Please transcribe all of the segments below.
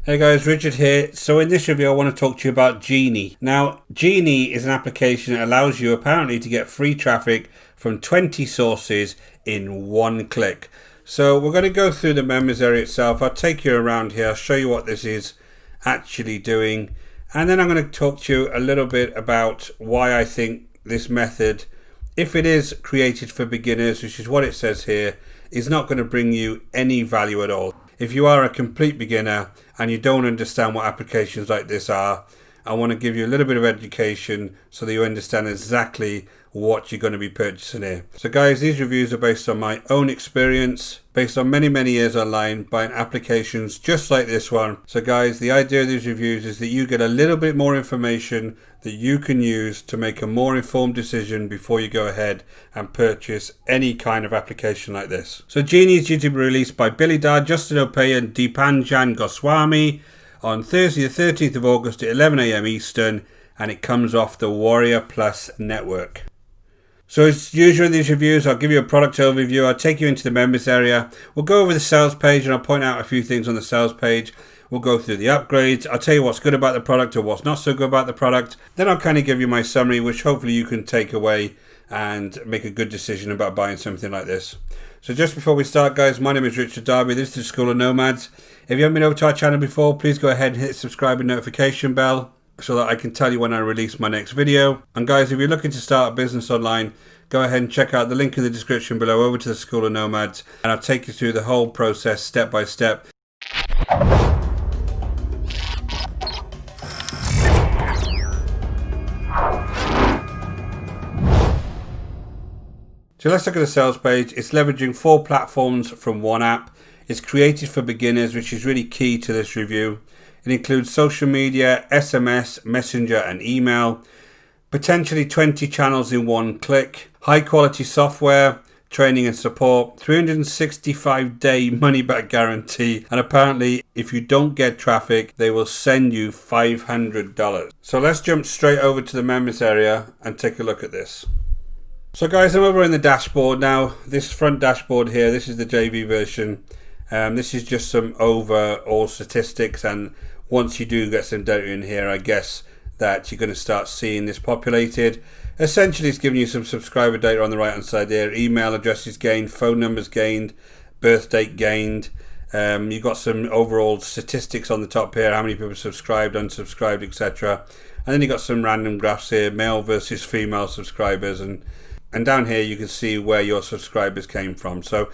Hey guys, Richard here. So in this review I want to talk to you about Genie. Now, Genie is an application that allows you apparently to get free traffic from 20 sources in one click. So we're going to go through the members area itself. I'll take you around here, I'll show you what this is actually doing, and then I'm going to talk to you a little bit about why I think this method, if it is created for beginners, which is what it says here, is not going to bring you any value at all. If you are a complete beginner and you don't understand what applications like this are, I want to give you a little bit of education so that you understand exactly what you're going to be purchasing here. So guys, these reviews are based on my own experience, based on many years online buying applications just like this one. So guys, the idea of these reviews is that you get a little bit more information that you can use to make a more informed decision before you go ahead and purchase any kind of application like this. So Genie is due to be released by Billy Dar, Justin Opey and Deepanjan Goswami on Thursday the 13th of August at 11 AM Eastern, and it comes off the Warrior Plus network. So as usual in these reviews, I'll give you a product overview, I'll take you into the members area, we'll go over the sales page and I'll point out a few things on the sales page. We'll go through the upgrades, I'll tell you what's good about the product or what's not so good about the product. Then I'll kind of give you my summary, which hopefully you can take away and make a good decision about buying something like this. So just before we start guys, my name is Richard Darby, this is the School of Nomads. If you haven't been over to our channel before, please go ahead and hit the subscribe and notification bell so that I can tell you when I release my next video. And guys, if you're looking to start a business online, go ahead and check out the link in the description below over to the School of Nomads, and I'll take you through the whole process step by step. So let's look at the sales page. It's leveraging 4 platforms from one app. It's created for beginners, which is really key to this review. It includes social media, SMS, messenger and email, potentially 20 channels in one click, high quality software, training and support, 365-day money back guarantee, and apparently if you don't get traffic, they will send you $500. So let's jump straight over to the members area and take a look at this. So guys, I'm over in the dashboard now. This front dashboard here, this is the JV version. This is just some overall statistics, and once you do get some data in here, I guess that you're going to start seeing this populated. Essentially, it's giving you some subscriber data on the right hand side there, email addresses gained, phone numbers gained, birth date gained. You've got some overall statistics on the top here, how many people subscribed, unsubscribed, etc. And then you've got some random graphs here, male versus female subscribers, and down here you can see where your subscribers came from. So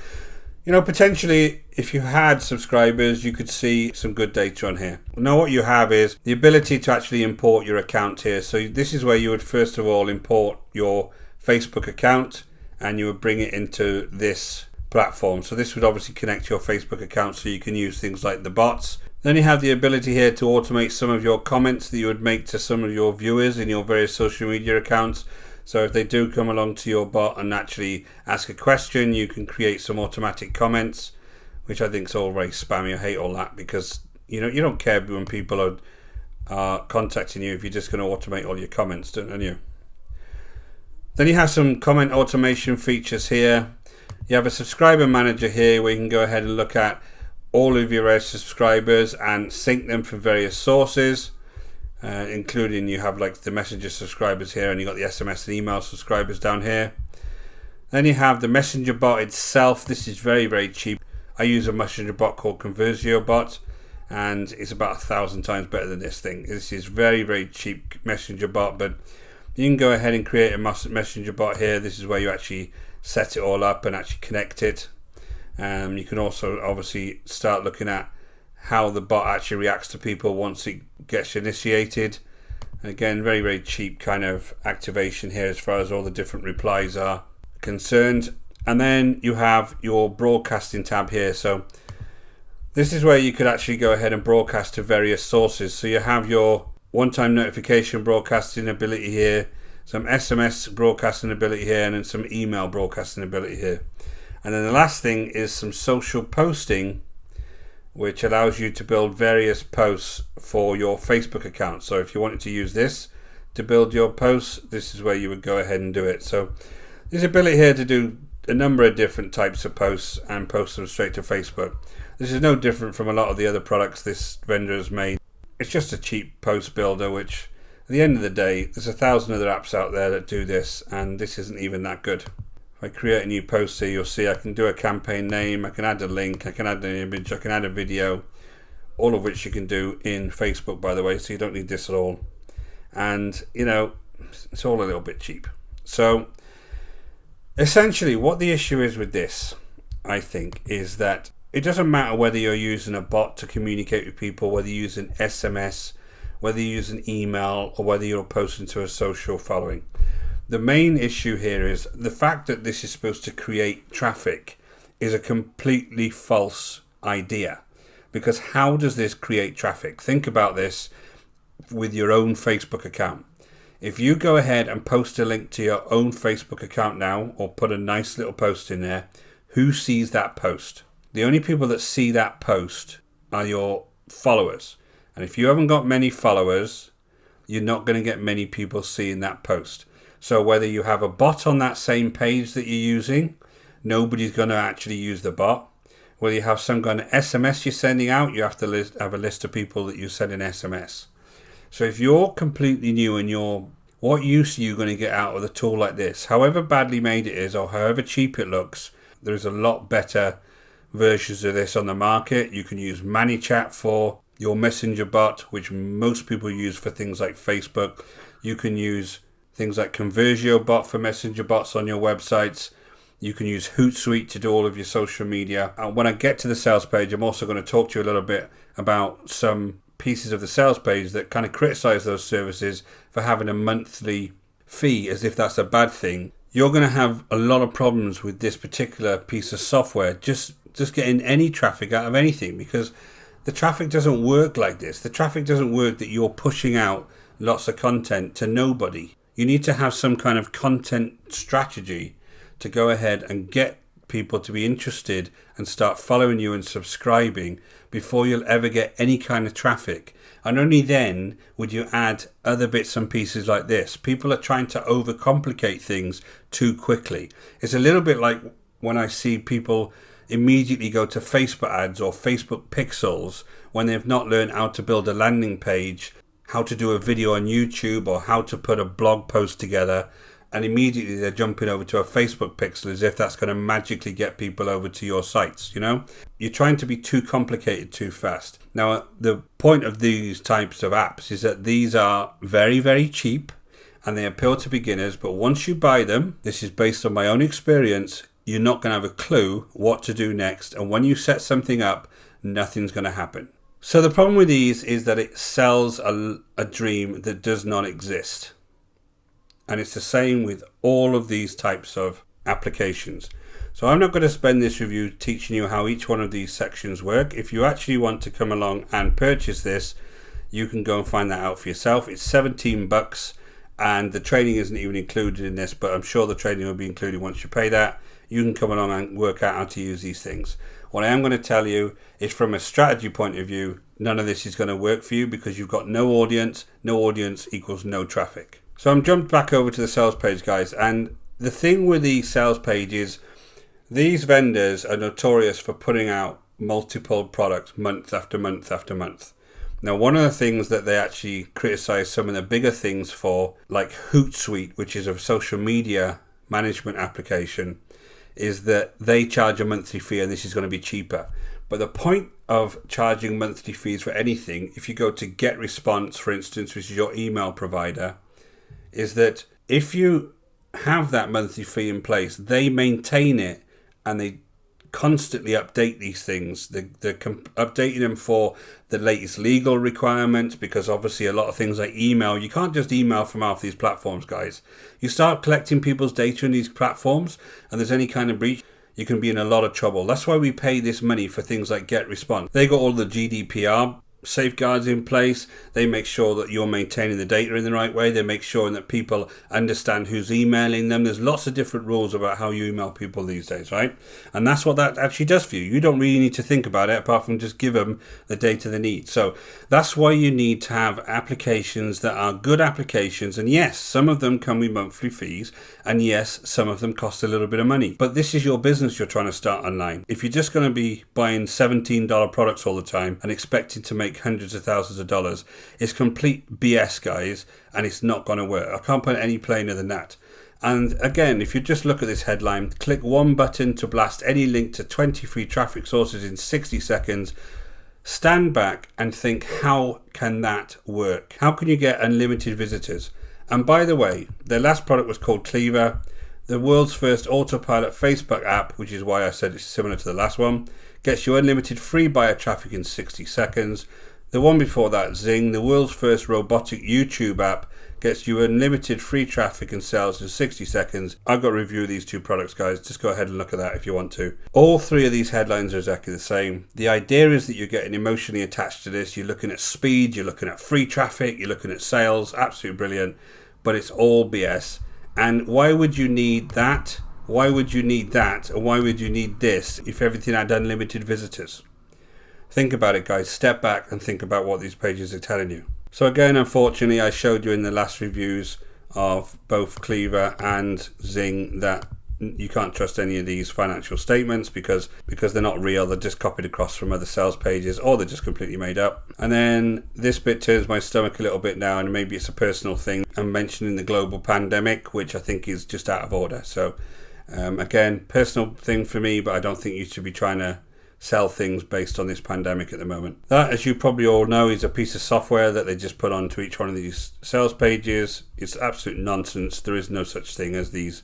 you know, potentially if you had subscribers, you could see some good data on here. Now what you have is the ability to actually import your account here. So this is where you would first of all import your Facebook account and you would bring it into this platform. So this would obviously connect your Facebook account so you can use things like the bots. Then you have the ability here to automate some of your comments that you would make to some of your viewers in your various social media accounts. So if they do come along to your bot and actually ask a question, you can create some automatic comments, which I think is all very spammy. I hate all that because you know you don't care when people are contacting you if you're just going to automate all your comments, don't you? Then you have some comment automation features here. You have a subscriber manager here where you can go ahead and look at all of your subscribers and sync them from various sources. Including you have like the messenger subscribers here, and you got the SMS and email subscribers down here. Then you have the messenger bot itself. This is very cheap. I use a messenger bot called Conversio bot, and it's about 1,000 times better than this thing. This is very cheap messenger bot, but you can go ahead and create a messenger bot here. This is where you actually set it all up and actually connect it. You can also obviously start looking at how the bot actually reacts to people once it gets initiated. Again, very cheap kind of activation here as far as all the different replies are concerned. And then you have your broadcasting tab here. So this is where you could actually go ahead and broadcast to various sources. So you have your one-time notification broadcasting ability here, some SMS broadcasting ability here, and then some email broadcasting ability here. And then the last thing is some social posting, which allows you to build various posts for your Facebook account. So if you wanted to use this to build your posts, this is where you would go ahead and do it. So there's ability here to do a number of different types of posts and post them straight to Facebook. This is no different from a lot of the other products this vendor has made. It's just a cheap post builder, which at the end of the day, there's 1,000 other apps out there that do this, and this isn't even that good. If I create a new post here, you'll see I can do a campaign name, I can add a link, I can add an image, I can add a video, all of which you can do in Facebook, by the way, so you don't need this at all. And, you know, it's all a little bit cheap. So, essentially, what the issue is with this, I think, is that it doesn't matter whether you're using a bot to communicate with people, whether you're using SMS, whether you're using email, or whether you're posting to a social following. The main issue here is the fact that this is supposed to create traffic is a completely false idea. Because how does this create traffic? Think about this with your own Facebook account. If you go ahead and post a link to your own Facebook account now, or put a nice little post in there, who sees that post? The only people that see that post are your followers. And if you haven't got many followers, you're not going to get many people seeing that post. So whether you have a bot on that same page that you're using, nobody's going to actually use the bot. Whether you have some kind of SMS you're sending out, you have to have a list of people that you send an SMS. So if you're completely new and what use are you going to get out of a tool like this? However badly made it is or however cheap it looks, there's a lot better versions of this on the market. You can use ManyChat for your messenger bot, which most people use for things like Facebook. You can use things like Conversio bot for messenger bots on your websites. You can use Hootsuite to do all of your social media. And when I get to the sales page, I'm also going to talk to you a little bit about some pieces of the sales page that kind of criticize those services for having a monthly fee as if that's a bad thing. You're going to have a lot of problems with this particular piece of software just getting any traffic out of anything, because the traffic doesn't work like this. The traffic doesn't work that you're pushing out lots of content to nobody. You need to have some kind of content strategy to go ahead and get people to be interested and start following you and subscribing before you'll ever get any kind of traffic. And only then would you add other bits and pieces like this. People are trying to overcomplicate things too quickly. It's a little bit like when I see people immediately go to Facebook ads or Facebook pixels when they've not learned how to build a landing page, how to do a video on YouTube, or how to put a blog post together, and immediately they're jumping over to a Facebook pixel as if that's going to magically get people over to your sites. You know, you're trying to be too complicated too fast. Now, the point of these types of apps is that these are very, very cheap and they appeal to beginners, but once you buy them, this is based on my own experience, you're not going to have a clue what to do next, and when you set something up, nothing's going to happen. So the problem with these is that it sells a dream that does not exist. And it's the same with all of these types of applications. So I'm not going to spend this review teaching you how each one of these sections work. If you actually want to come along and purchase this, you can go and find that out for yourself. It's $17 and the training isn't even included in this, but I'm sure the training will be included once you pay that. You can come along and work out how to use these things. What I am going to tell you is, from a strategy point of view, none of this is going to work for you because you've got no audience. No audience equals no traffic. So I'm jumped back over to the sales page, guys. And the thing with the sales page is these vendors are notorious for putting out multiple products month after month after month. Now, one of the things that they actually criticize some of the bigger things for, like Hootsuite, which is a social media management application, is that they charge a monthly fee and this is going to be cheaper. But the point of charging monthly fees for anything, if you go to GetResponse, for instance, which is your email provider, is that if you have that monthly fee in place, they maintain it and they constantly update these things. They're updating them for the latest legal requirements, because obviously a lot of things like email, you can't just email from off these platforms, guys. You start collecting people's data in these platforms and there's any kind of breach, you can be in a lot of trouble. That's why we pay this money for things like GetResponse. They got all the GDPR safeguards in place. They make sure that you're maintaining the data in the right way. They make sure that people understand who's emailing them. There's lots of different rules about how you email people these days, right? And that's what that actually does for you. You don't really need to think about it apart from just give them the data they need. So that's why you need to have applications that are good applications. And yes, some of them come with monthly fees. And yes, some of them cost a little bit of money. But this is your business you're trying to start online. If you're just going to be buying $17 products all the time and expecting to make hundreds of thousands of dollars, it's complete BS, guys, and it's not going to work. I can't put it any plainer than that. And again, if you just look at this headline, click one button to blast any link to 20 free traffic sources in 60 seconds. Stand back and think, how can that work? How can you get unlimited visitors? And by the way, their last product was called Cleaver, the world's first autopilot Facebook app, which is why I said it's similar to the last one. Gets you unlimited free buyer traffic in 60 seconds. The one before that, Zing, the world's first robotic YouTube app, gets you unlimited free traffic and sales in 60 seconds. I've got a review of these two products, guys. Just go ahead and look at that if you want to. All three of these headlines are exactly the same. The idea is that you're getting emotionally attached to this. You're looking at speed, you're looking at free traffic, you're looking at sales. Absolutely brilliant. But it's all BS. And why would you need that? Why would you need that? And why would you need this if everything had unlimited visitors? Think about it, guys. Step back and think about what these pages are telling you. So again, unfortunately, I showed you in the last reviews of both Cleaver and Zing that you can't trust any of these financial statements because they're not real. They're just copied across from other sales pages, or they're just completely made up. And then this bit turns my stomach a little bit now, and maybe it's a personal thing. I'm mentioning the global pandemic, which I think is just out of order. So again, personal thing for me, but I don't think you should be trying to sell things based on this pandemic at the moment. That, as you probably all know, is a piece of software that they just put onto each one of these sales pages. It's absolute nonsense. There is no such thing as these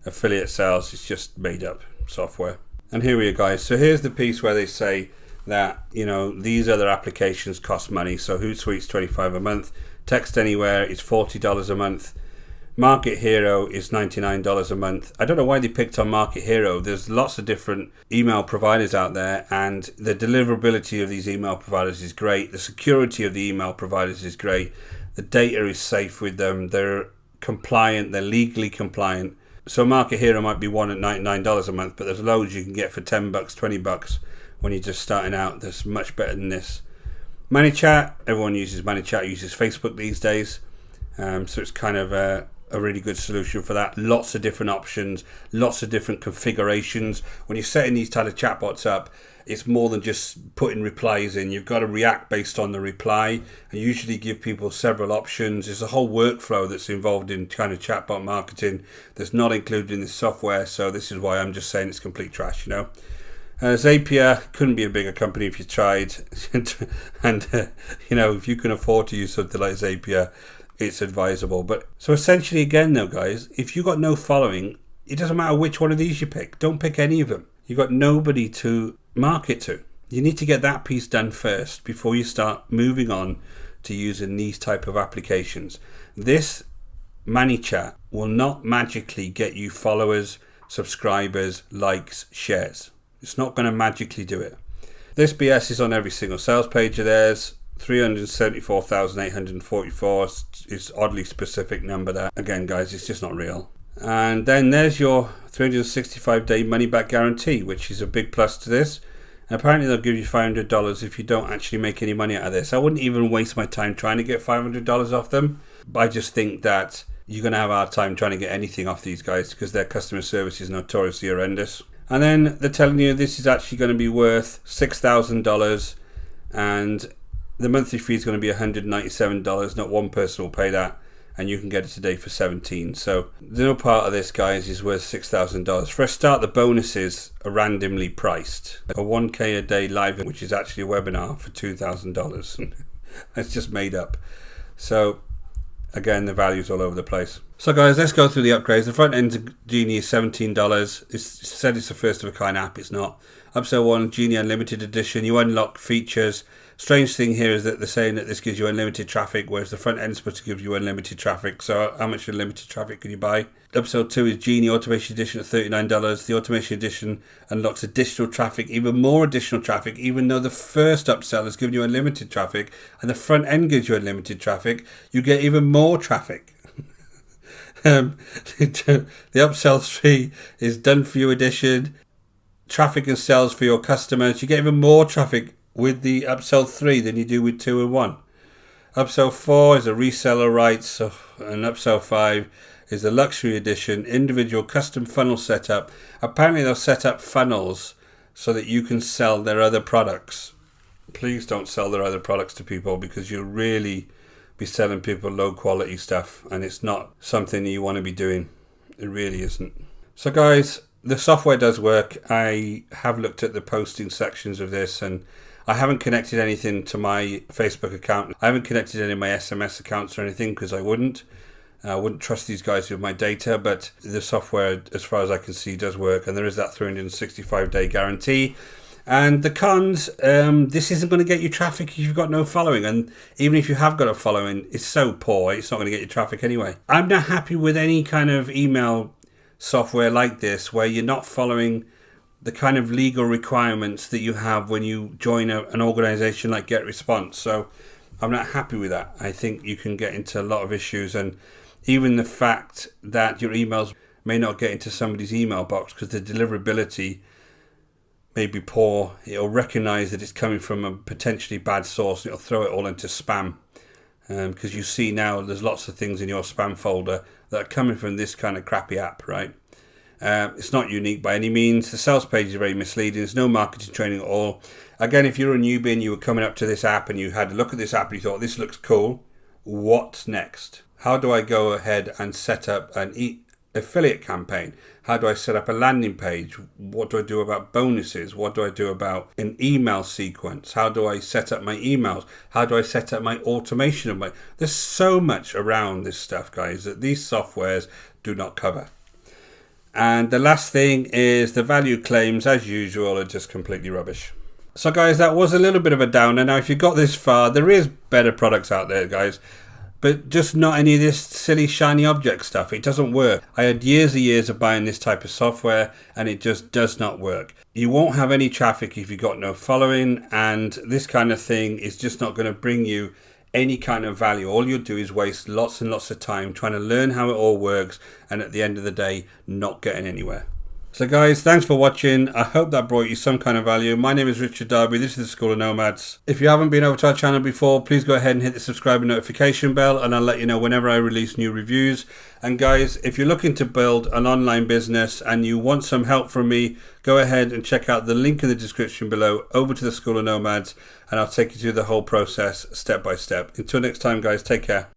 affiliate sales. It's just made up software. And here we go, guys. So here's the piece where they say that, you know, these other applications cost money. So Hootsuite's $25 a month. Text Anywhere is $40 a month. Market Hero is $99 a month. I don't know why they picked on Market Hero. There's lots of different email providers out there, and the deliverability of these email providers is great. The security of the email providers is great. The data is safe with them. They're compliant. They're legally compliant. So Market Hero might be one at $99 a month, but there's loads you can get for $10, $20 when you're just starting out. That's much better than this. ManyChat, everyone uses ManyChat, uses Facebook these days. So it's kind of a really good solution for that. Lots of different options, lots of different configurations. When you're setting these type of chatbots up, it's more than just putting replies in. You've got to react based on the reply and usually give people several options. There's a whole workflow that's involved in kind of chatbot marketing that's not included in this software. So this is why I'm just saying it's complete trash, you know. Zapier couldn't be a bigger company if you tried. And, you know, if you can afford to use something like Zapier, it's advisable. But so essentially, again, though, guys, if you've got no following, it doesn't matter which one of these you pick. Don't pick any of them. You've got nobody to market to. You need to get that piece done first before you start moving on to using these type of applications. This ManyChat will not magically get you followers, subscribers, likes, shares. It's not going to magically do it. This BS is on every single sales page of theirs. 374,844 is oddly specific number there. Again, guys, it's just not real. And then there's your 365-day money-back guarantee, which is a big plus to this. And apparently they'll give you $500 if you don't actually make any money out of this. I wouldn't even waste my time trying to get $500 off them. But I just think that you're going to have a hard time trying to get anything off these guys because their customer service is notoriously horrendous. And then they're telling you this is actually going to be worth $6,000 and the monthly fee is going to be $197. Not one person will pay that, and you can get it today for $17. So no part of this, guys, is worth $6,000. For a start, the bonuses are randomly priced. A 1K a day live, which is actually a webinar, for $2,000. That's just made up. So again, the value's all over the place. So guys, let's go through the upgrades. The front end of Genie is $17. It's said it's a first of a kind app. It's not. Upsell 1, Genie Unlimited Edition. You unlock features Strange thing here is that they're saying that this gives you unlimited traffic, whereas the front end is supposed to give you unlimited traffic. So how much unlimited traffic can you buy? Upsell 2 is Genie Automation Edition at $39. The Automation Edition unlocks additional traffic, even more additional traffic, even though the first upsell has given you unlimited traffic and the front end gives you unlimited traffic, you get even more traffic. The Upsell 3 is Done For You Edition, traffic and sales for your customers. You get even more traffic with the Upsell 3 than you do with 2 and 1. Upsell 4 is a reseller rights, and Upsell 5 is the luxury edition, individual custom funnel setup. Apparently they'll set up funnels so that you can sell their other products. Please don't sell their other products to people, because you'll really be selling people low quality stuff, and it's not something you want to be doing. It really isn't. So guys, the software does work. I have looked at the posting sections of this, and I haven't connected anything to my Facebook account. I haven't connected any of my SMS accounts or anything, because I wouldn't trust these guys with my data, but the software, as far as I can see, does work, and there is that 365-day guarantee. And the cons, this isn't going to get you traffic if you've got no following, and even if you have got a following, it's so poor, it's not going to get you traffic anyway. I'm not happy with any kind of email software like this where you're not following the kind of legal requirements that you have when you join an organization like GetResponse. So I'm not happy with that. I think you can get into a lot of issues, and even the fact that your emails may not get into somebody's email box because the deliverability may be poor. It'll recognize that it's coming from a potentially bad source, and it'll throw it all into spam. Because you see now there's lots of things in your spam folder that are coming from this kind of crappy app, right? It's not unique by any means. The sales page is very misleading. There's no marketing training at all. Again, if you're a newbie and you were coming up to this app and you had a look at this app and you thought, this looks cool, what's next? How do I go ahead and set up an affiliate campaign? How do I set up a landing page? What do I do about bonuses? What do I do about an email sequence? How do I set up my emails? How do I set up my automation of my... There's so much around this stuff, guys, that these softwares do not cover. And the last thing is the value claims, as usual, are just completely rubbish. So guys, that was a little bit of a downer. Now, if you got this far, there is better products out there, guys, but just not any of this silly shiny object stuff. It doesn't work. I had years and years of buying this type of software, and it just does not work. You won't have any traffic if you've got no following, and this kind of thing is just not going to bring you any kind of value. All you'll do is waste lots and lots of time trying to learn how it all works, and at the end of the day, not getting anywhere. So guys, thanks for watching. I hope that brought you some kind of value. My name is Richard Darby. This is the School of Nomads. If you haven't been over to our channel before, please go ahead and hit the subscribe and notification bell, and I'll let you know whenever I release new reviews. And guys, if you're looking to build an online business and you want some help from me, go ahead and check out the link in the description below over to the School of Nomads, and I'll take you through the whole process step by step. Until next time, guys, take care.